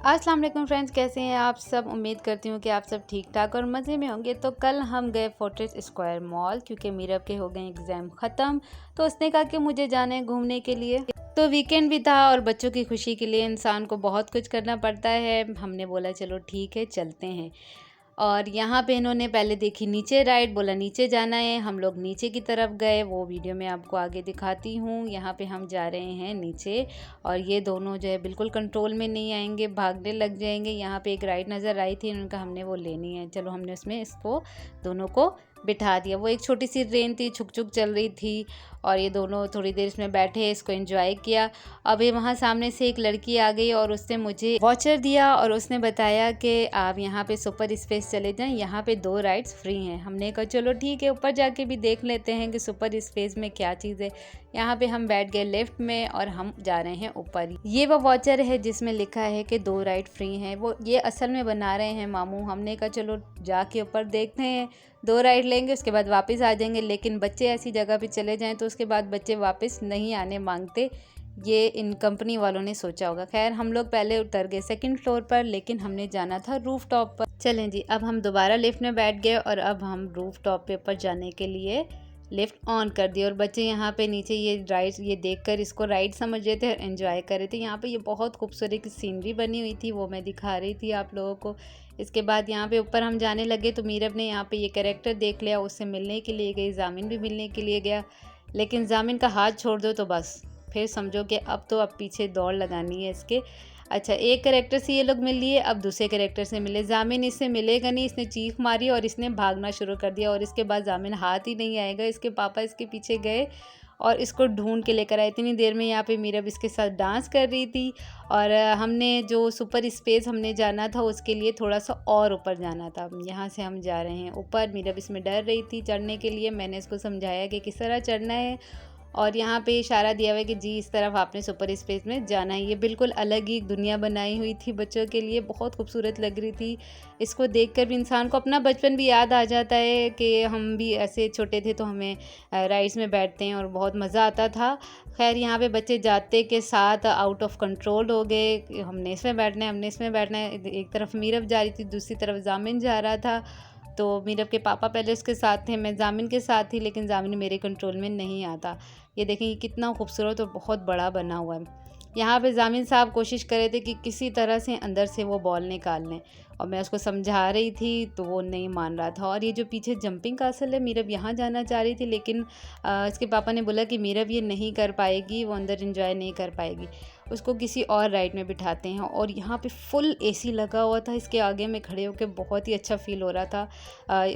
अस्सलाम वालेकुम फ्रेंड्स, कैसे हैं आप सब। उम्मीद करती हूँ कि आप सब ठीक ठाक और मज़े में होंगे। तो कल हम गए फोर्ट्रेस स्क्वायर मॉल क्योंकि मीरब के हो गए एग्ज़ाम ख़त्म। तो उसने कहा कि मुझे जाना है घूमने के लिए। तो वीकेंड भी था और बच्चों की खुशी के लिए इंसान को बहुत कुछ करना पड़ता है। हमने बोला चलो ठीक है चलते हैं। और यहाँ पे इन्होंने पहले देखी नीचे राइड, बोला नीचे जाना है। हम लोग नीचे की तरफ गए, वो वीडियो मैं आपको आगे दिखाती हूँ। यहाँ पे हम जा रहे हैं नीचे और ये दोनों जो है बिल्कुल कंट्रोल में नहीं आएंगे, भागने लग जाएंगे। यहाँ पे एक राइड नज़र आई थी, उनका हमने वो लेनी है। चलो हमने उसमें इसको दोनों को बिठा दिया। वो एक छोटी सी ट्रेन थी, छुक छुक चल रही थी और ये दोनों थोड़ी देर इसमें बैठे, इसको एंजॉय किया। अभी वहाँ सामने से एक लड़की आ गई और उसने मुझे वाचर दिया और उसने बताया कि आप यहाँ पे सुपर स्पेस चले जाएं, यहाँ पे 2 राइड्स फ्री हैं। हमने कहा चलो ठीक है, ऊपर जाके भी देख लेते हैं कि सुपर स्पेस में क्या चीज़ है। यहाँ पे हम बैठ गए लिफ्ट में और हम जा रहे हैं ऊपर। ये वो वाचर है जिसमें लिखा है कि 2 राइड फ्री हैं। वो ये असल में बना रहे हैं मामू। हमने कहा चलो जाके ऊपर देखते हैं, 2 राइड लेंगे उसके बाद वापस आ जाएंगे। लेकिन बच्चे ऐसी जगह पे चले जाएं तो उसके बाद बच्चे वापस नहीं आने मांगते। ये इन कंपनी वालों ने सोचा होगा। खैर हम लोग पहले उतर गए 2nd फ्लोर पर, लेकिन हमने जाना था रूफ टॉप पर। चलें जी, अब हम दोबारा लिफ्ट में बैठ गए और अब हम रूफ टॉप पे ऊपर जाने के लिए लिफ्ट ऑन कर दी। और बच्चे यहाँ पे नीचे ये राइड, ये देखकर इसको राइड समझ रहे थे और एंजॉय कर रहे थे। यहाँ पे ये बहुत खूबसूरत सीनरी बनी हुई थी, वो मैं दिखा रही थी आप लोगों को। इसके बाद यहाँ पे ऊपर हम जाने लगे तो मीरब ने यहाँ पे ये कैरेक्टर देख लिया, उससे मिलने के लिए गई। जामिन भी मिलने के लिए गया, लेकिन जामिन का हाथ छोड़ दो तो बस फिर समझो कि अब पीछे दौड़ लगानी है इसके। अच्छा, एक कैरेक्टर से ये लोग मिल लिए, अब दूसरे कैरेक्टर से मिले। जामिन इससे मिलेगा नहीं, इसने चीख मारी और इसने भागना शुरू कर दिया। और इसके बाद जामिन हाथ ही नहीं आएगा, इसके पापा इसके पीछे गए और इसको ढूंढ के लेकर आए। इतनी देर में यहाँ पे मीरब इसके साथ डांस कर रही थी। और हमने जो सुपर स्पेस हमने जाना था उसके लिए थोड़ा सा और ऊपर जाना था। यहाँ से हम जा रहे हैं ऊपर। मीरब इसमें डर रही थी चढ़ने के लिए। मैंने इसको समझाया कि किस तरह चढ़ना है और यहाँ पे इशारा दिया हुआ है कि जी इस तरफ आपने सुपर स्पेस में जाना है। ये बिल्कुल अलग ही दुनिया बनाई हुई थी बच्चों के लिए, बहुत खूबसूरत लग रही थी। इसको देखकर भी इंसान को अपना बचपन भी याद आ जाता है कि हम भी ऐसे छोटे थे तो हमें राइड्स में बैठते हैं और बहुत मज़ा आता था। खैर यहाँ पे बच्चे जाते के साथ आउट ऑफ कंट्रोल हो गए। हमने इसमें बैठना है, हमने इसमें बैठना है। एक तरफ मीरब जा रही थी, दूसरी तरफ जामिन जा रहा था। तो मीरब के पापा पहले उसके साथ थे, मैं जामिन के साथ थी, लेकिन जामिन मेरे कंट्रोल में नहीं आता। ये देखें ये कितना खूबसूरत और बहुत बड़ा बना हुआ है। यहाँ पे जामिन साहब कोशिश कर रहे थे कि किसी तरह से अंदर से वो बॉल निकाल लें और मैं उसको समझा रही थी तो वो नहीं मान रहा था। और ये जो पीछे जंपिंग कासल है, मीरब यहाँ जाना चाह रही थी, लेकिन इसके पापा ने बोला कि मीरब ये नहीं कर पाएगी, वो अंदर एंजॉय नहीं कर पाएगी, उसको किसी और राइड में बिठाते हैं। और यहाँ पे फुल एसी लगा हुआ था, इसके आगे में खड़े होकर बहुत ही अच्छा फील हो रहा था।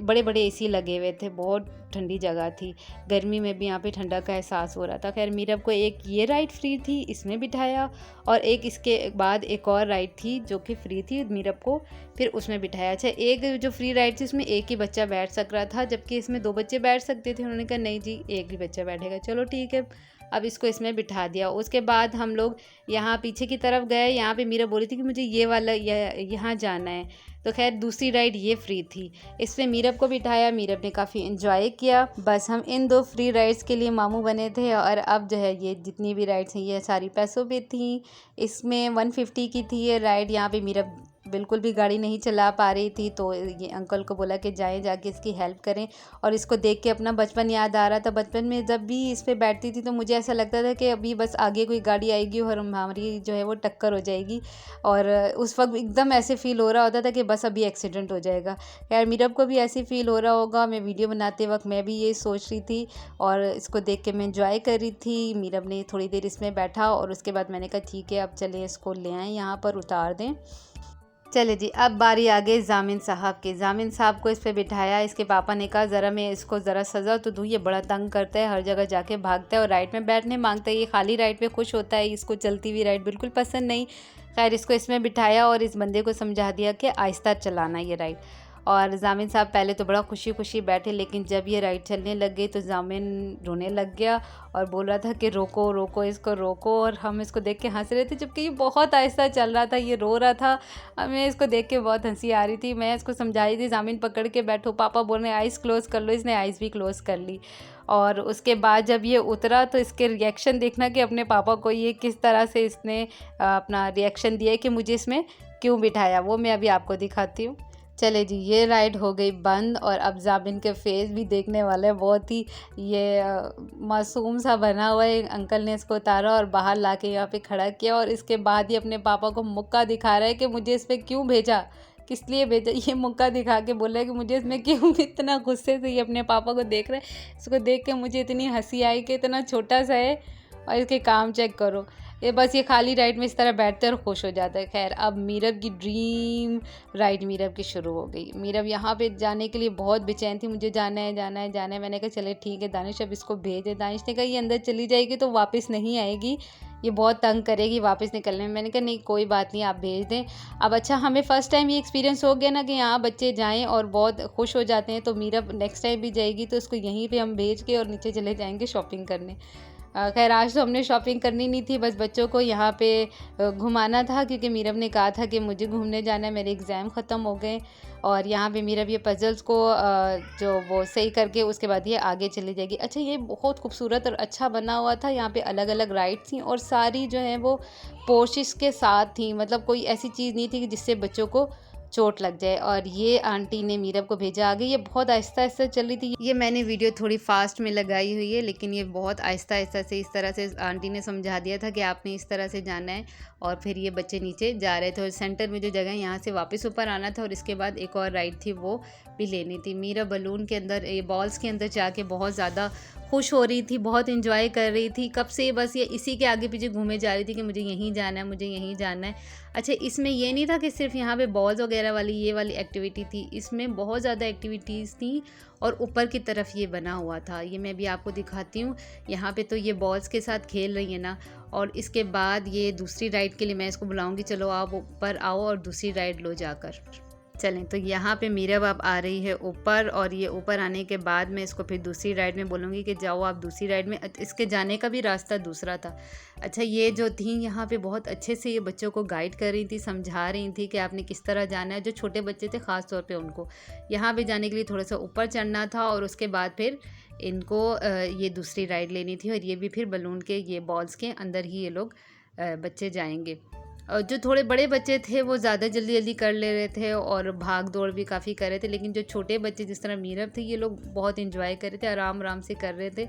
बड़े बड़े एसी लगे हुए थे, बहुत ठंडी जगह थी, गर्मी में भी यहाँ पे ठंडा का एहसास हो रहा था। खैर मीरब को एक ये राइड फ्री थी, इसमें बिठाया और एक इसके बाद एक और राइड थी जो कि फ्री थी, मीरब को फिर उसमें बिठाया। अच्छा, एक जो फ्री राइड थी उसमें एक ही बच्चा बैठ सक रहा था, जबकि इसमें 2 बच्चे बैठ सकते थे। उन्होंने कहा नहीं जी एक ही बच्चा बैठेगा। चलो ठीक है, अब इसको इसमें बिठा दिया। उसके बाद हम लोग यहाँ पीछे की तरफ गए। यहाँ पे मीरा बोली थी कि मुझे ये वाला यहाँ जाना है, तो खैर दूसरी राइड ये फ्री थी, इसमें मीरब को बिठाया। मीरब ने काफ़ी इन्जॉय किया। बस हम इन 2 फ्री राइड्स के लिए मामू बने थे। और अब जो है ये जितनी भी राइड्स हैं ये सारी पैसों पे थी। इसमें 150 की थी ये राइड। यहाँ पे मीरब बिल्कुल भी गाड़ी नहीं चला पा रही थी, तो ये अंकल को बोला कि जाएं जाके इसकी हेल्प करें। और इसको देख के अपना बचपन याद आ रहा था। बचपन में जब भी इस पे बैठती थी तो मुझे ऐसा लगता था कि अभी बस आगे कोई गाड़ी आएगी और हमारी जो है वो टक्कर हो जाएगी। और उस वक्त एकदम ऐसे फ़ील हो रहा होता था कि बस अभी एक्सीडेंट हो जाएगा। यार मीरब को भी ऐसे फ़ील हो रहा होगा। मैं वीडियो बनाते वक्त मैं भी ये सोच रही थी और इसको देख के मैं इंजॉय कर रही थी। मीरब ने थोड़ी देर इसमें बैठा और उसके बाद मैंने कहा ठीक है अब चलें इसको ले आएँ, यहाँ पर उतार दें। चले जी, अब बारी आ गई जामिन साहब की। जामिन साहब को इस पे बिठाया। इसके पापा ने कहा ज़रा मैं इसको ज़रा सज़ा तो दूँ, ये बड़ा तंग करता है, हर जगह जाके भागता है और राइड में बैठने मांगता है। ये खाली राइड पे खुश होता है, इसको चलती हुई राइड बिल्कुल पसंद नहीं। खैर इसको इसमें बिठाया और इस बंदे को समझा दिया कि आहिस्ता चलाना ये राइड। और जामिन साहब पहले तो बड़ा खुशी खुशी बैठे, लेकिन जब ये राइड चलने लग गई तो जामिन रोने लग गया और बोल रहा था कि रोको रोको इसको रोको। और हम इसको देख के हंस रहे थे, जबकि ये बहुत आहिस्ता चल रहा था, ये रो रहा था। हमें इसको देख के बहुत हंसी आ रही थी। मैं इसको समझाई थी जामिन पकड़ के बैठो, पापा बोल रहे आइज़ क्लोज़ कर लो, इसने आइज़ भी क्लोज़ कर ली। और उसके बाद जब ये उतरा तो इसके रिएक्शन देखना कि अपने पापा को ये किस तरह से इसने अपना रिएक्शन दिया कि मुझे इसमें क्यों बिठाया वो मैं अभी आपको दिखाती हूँ। चले जी, ये राइड हो गई बंद और अब जाबिन के फेस भी देखने वाले हैं। बहुत ही ये मासूम सा बना हुआ है। अंकल ने इसको उतारा और बाहर लाके यहाँ पे खड़ा किया और इसके बाद ही अपने पापा को मुक्का दिखा रहा है कि मुझे इस पे क्यों भेजा, किस लिए भेजा। ये मुक्का दिखा के बोला है कि मुझे इसमें क्यों। इतना गुस्से से ये अपने पापा को देख रहा है। इसको देख के मुझे इतनी हंसी आई कि इतना छोटा सा है और इसके काम चेक करो। ये बस ये खाली राइड में इस तरह बैठते हैं और खुश हो जाता है। खैर अब मीरब की ड्रीम राइड मीरब की शुरू हो गई। मीरब यहाँ पे जाने के लिए बहुत बेचैन थी, मुझे जाना है जाना है जाना है। मैंने कहा चले ठीक है दानिश अब इसको भेज दे। दानिश ने कहा ये अंदर चली जाएगी तो वापस नहीं आएगी, ये बहुत तंग करेगी वापस निकलने में। मैंने कहा नहीं कोई बात नहीं आप भेज दें। अब अच्छा हमें फ़र्स्ट टाइम ये एक्सपीरियंस हो गया ना कि यहाँ बच्चे जाएँ और बहुत खुश हो जाते हैं, तो मीरब नेक्स्ट टाइम भी जाएगी तो उसको यहीं पर हम भेज के और नीचे चले जाएँगे शॉपिंग करने। खैर आज तो हमने शॉपिंग करनी नहीं थी, बस बच्चों को यहाँ पे घुमाना था क्योंकि मीरब ने कहा था कि मुझे घूमने जाना है, मेरे एग्ज़ाम ख़त्म हो गए। और यहाँ पे मीरब ये पज़ल्स को जो वो सही करके उसके बाद ये आगे चली जाएगी। अच्छा ये बहुत खूबसूरत और अच्छा बना हुआ था। यहाँ पे अलग अलग राइड्स थी और सारी जो है वो पोर्शेस के साथ थी, मतलब कोई ऐसी चीज़ नहीं थी कि जिससे बच्चों को चोट लग जाए। और ये आंटी ने मीरब को भेजा आगे। ये बहुत आहिस्ता आहिस्ता चल रही थी। ये मैंने वीडियो थोड़ी फास्ट में लगाई हुई है, लेकिन ये बहुत आहिस्ता आहिस्ता से इस तरह से आंटी ने समझा दिया था कि आपने इस तरह से जाना है। और फिर ये बच्चे नीचे जा रहे थे और सेंटर में जो जगह है यहाँ से वापस ऊपर आना था और इसके बाद एक और राइड थी वो भी लेनी थी। मीरा बलून के अंदर ये बॉल्स के अंदर जाके बहुत ज़्यादा खुश हो रही थी, बहुत इंजॉय कर रही थी। कब से बस ये इसी के आगे पीछे घूमे जा रही थी कि मुझे यहीं जाना है, मुझे यहीं जाना है। अच्छा इसमें ये नहीं था कि सिर्फ यहाँ पे बॉल्स वगैरह वाली ये वाली एक्टिविटी थी, इसमें बहुत ज़्यादा एक्टिविटीज़ थी और ऊपर की तरफ ये बना हुआ था। ये मैं भी आपको दिखाती हूँ। यहाँ पे तो ये बॉल्स के साथ खेल रही है ना, और इसके बाद ये दूसरी राइड के लिए मैं इसको बुलाऊँगी, चलो आप ऊपर आओ और दूसरी राइड लो जाकर। चलें तो यहाँ पे मीरब अब आ रही है ऊपर और ये ऊपर आने के बाद मैं इसको फिर दूसरी राइड में बोलूँगी कि जाओ आप दूसरी राइड में। इसके जाने का भी रास्ता दूसरा था। अच्छा ये जो थी यहाँ पे बहुत अच्छे से ये बच्चों को गाइड कर रही थी, समझा रही थी कि आपने किस तरह जाना है। जो छोटे बच्चे थे ख़ास तौर पे उनको यहाँ पे जाने के लिए थोड़ा सा ऊपर चढ़ना था और उसके बाद फिर इनको ये दूसरी राइड लेनी थी। और ये भी फिर बलून के ये बॉल्स के अंदर ही ये लोग बच्चे जाएंगे। और जो थोड़े बड़े बच्चे थे वो ज़्यादा जल्दी जल्दी कर ले रहे थे और भाग दौड़ भी काफ़ी कर रहे थे, लेकिन जो छोटे बच्चे जिस तरह मीरब थे ये लोग बहुत एंजॉय कर रहे थे, आराम आराम से कर रहे थे।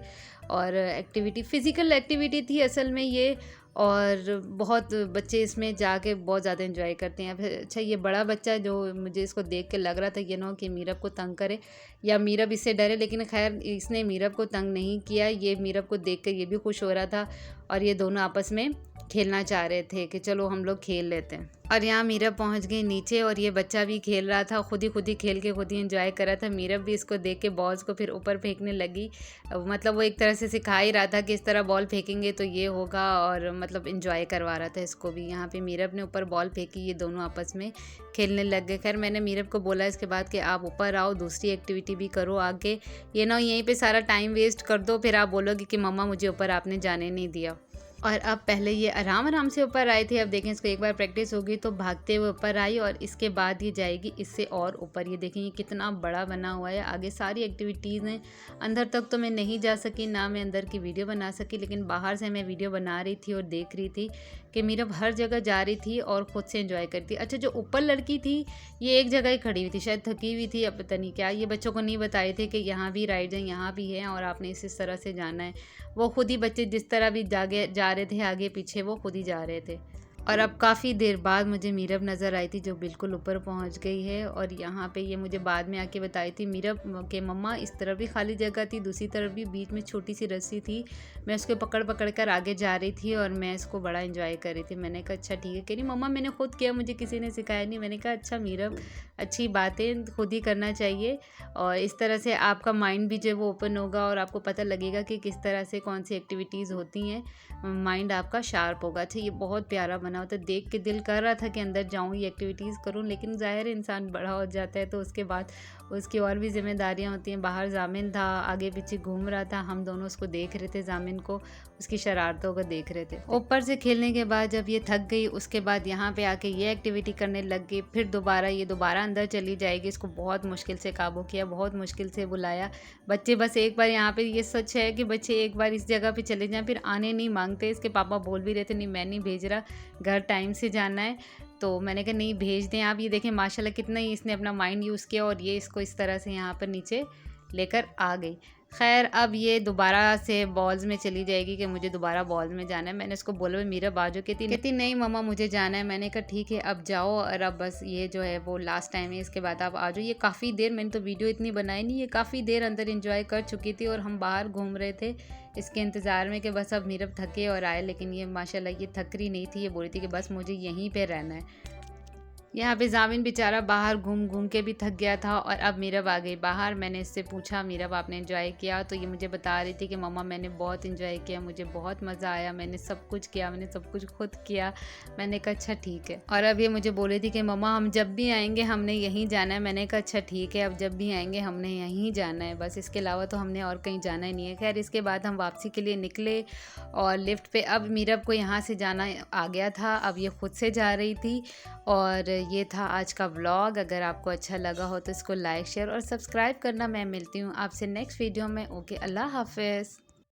और एक्टिविटी फ़िज़िकल एक्टिविटी थी असल में ये, और बहुत बच्चे इसमें जाके बहुत ज़्यादा एंजॉय करते हैं। फिर अच्छा ये बड़ा बच्चा जो मुझे इसको देख के लग रहा था ये ना कि मीरब को तंग करे या मीरब इससे डरे, लेकिन खैर इसने मीरब को तंग नहीं किया। ये मीरब को देख कर ये भी खुश हो रहा था और ये दोनों आपस में खेलना चाह रहे थे कि चलो हम लोग खेल लेते हैं। और यहाँ मीरब पहुँच गई नीचे और ये बच्चा भी खेल रहा था, खुद ही खेल के खुद ही एंजॉय कर रहा था। मीरब भी इसको देख के बॉल्स को फिर ऊपर फेंकने लगी, मतलब वो एक तरह से सिखा ही रहा था कि इस तरह बॉल फेंकेंगे तो ये होगा, और मतलब एंजॉय करवा रहा था इसको भी। यहाँ पे मीरब ने ऊपर बॉल फेंकी, ये दोनों आपस में खेलने लग गए। खैर मैंने मीरब को बोला इसके बाद कि आप ऊपर आओ, दूसरी एक्टिविटी भी करो आगे, ये ना यहीं पे सारा टाइम वेस्ट कर दो फिर आप बोलोगे कि मम्मा मुझे ऊपर आपने जाने नहीं दिया। और अब पहले ये आराम आराम से ऊपर आई थी, अब देखें इसको एक बार प्रैक्टिस होगी तो भागते हुए ऊपर आई और इसके बाद ये जाएगी इससे और ऊपर। ये देखें ये कितना बड़ा बना हुआ है, आगे सारी एक्टिविटीज़ हैं। अंदर तक तो मैं नहीं जा सकी, ना मैं अंदर की वीडियो बना सकी, लेकिन बाहर से मैं वीडियो बना रही थी और देख रही थी कि मीरब हर जगह जा रही थी और ख़ुद से एंजॉय करती। अच्छा जो ऊपर लड़की थी ये एक जगह ही खड़ी हुई थी, शायद थकी हुई थी, अब पता नहीं क्या। ये बच्चों को नहीं बताए थे कि यहाँ भी राइड है, यहाँ भी है और आपने इस तरह से जाना है। वो खुद ही बच्चे जिस तरह भी जा रहे थे आगे पीछे वो खुद ही जा रहे थे। और अब काफ़ी देर बाद मुझे मीरब नज़र आई थी जो बिल्कुल ऊपर पहुंच गई है। और यहाँ पे ये मुझे बाद में आके बताई थी मीरब के मम्मा इस तरफ भी खाली जगह थी, दूसरी तरफ भी बीच में छोटी सी रस्सी थी, मैं उसको पकड़ कर आगे जा रही थी और मैं इसको बड़ा एंजॉय कर रही थी। मैंने कहा अच्छा ठीक है, कह रही मम्मा मैंने खुद किया, मुझे किसी ने सिखाया नहीं। मैंने कहा अच्छा मीरब अच्छी बात है, खुद ही करना चाहिए और इस तरह से आपका माइंड भी जो है वो ओपन होगा और आपको पता लगेगा कि किस तरह से कौन सी एक्टिविटीज़ होती हैं, माइंड आपका शार्प होगा। अच्छा ये बहुत प्यारा बना होता है, देख के दिल कर रहा था कि अंदर जाऊँ ये एक्टिविटीज़ करूँ, लेकिन ज़ाहिर इंसान बड़ा हो जाता है तो उसके बाद उसकी और भी जिम्मेदारियाँ होती हैं। बाहर जामिन था, आगे पीछे घूम रहा था, हम दोनों उसको देख रहे थे, जामिन को उसकी शरारतों को देख रहे थे। ऊपर से खेलने के बाद जब ये थक गई उसके बाद यहाँ पे आके ये एक्टिविटी करने लग गई। फिर दोबारा अंदर चली जाएगी, इसको बहुत मुश्किल से काबू किया, बहुत मुश्किल से बुलाया। बच्चे बस एक बार यहाँ पे ये सच है कि बच्चे एक बार इस जगह पे चले जाएं फिर आने नहीं मांगते। इसके पापा बोल भी रहे थे नहीं मैं नहीं भेज रहा, घर टाइम से जाना है। तो मैंने कहा नहीं भेज दें आप। ये देखें माशाल्लाह कितना ही इसने अपना माइंड यूज़ किया और ये इसको इस तरह से यहाँ पर नीचे लेकर आ गई। खैर अब ये दोबारा से बॉल्स में चली जाएगी कि मुझे दोबारा बॉल्स में जाना है। मैंने उसको बोला मेरा बाजू कहती नहीं मम्मा मुझे जाना है। मैंने कहा ठीक है अब जाओ, और अब बस ये जो है वो लास्ट टाइम है, इसके बाद आप आ जाओ। ये काफ़ी देर, मैंने तो वीडियो इतनी बनाई नहीं, ये काफ़ी देर अंदर इंजॉय कर चुकी थी और हम बाहर घूम रहे थे इसके इंतज़ार में कि बस अब मीरब थके और आए। लेकिन ये माशाल्लाह ये थक रही नहीं थी, ये बोल रही थी कि बस मुझे यहीं पर रहना है। यहाँ पे जामिन बेचारा बाहर घूम घूम के भी थक गया था और अब मीरब आ गई बाहर। मैंने इससे पूछा मीरब आपने एंजॉय किया? तो ये मुझे बता रही थी कि मम्मा मैंने बहुत एंजॉय किया, मुझे बहुत मज़ा आया, मैंने सब कुछ किया, मैंने सब कुछ खुद किया। मैंने कहा अच्छा ठीक है। और अब ये मुझे बोल रही थी कि मम्मा हम जब भी आएंगे हमने यहीं जाना है। मैंने कहा अच्छा ठीक है, अब जब भी आएंगे हमने यहीं जाना है, बस इसके अलावा तो हमने और कहीं जाना ही नहीं है। खैर इसके बाद हम वापसी के लिए निकले और लिफ्ट पे अब मीरब को यहाँ से जाना आ गया था, अब ये खुद से जा रही थी। और ये था आज का व्लॉग। अगर आपको अच्छा लगा हो तो इसको लाइक शेयर और सब्सक्राइब करना। मैं मिलती हूँ आपसे नेक्स्ट वीडियो में। ओके, अल्लाह हाफ़िज़।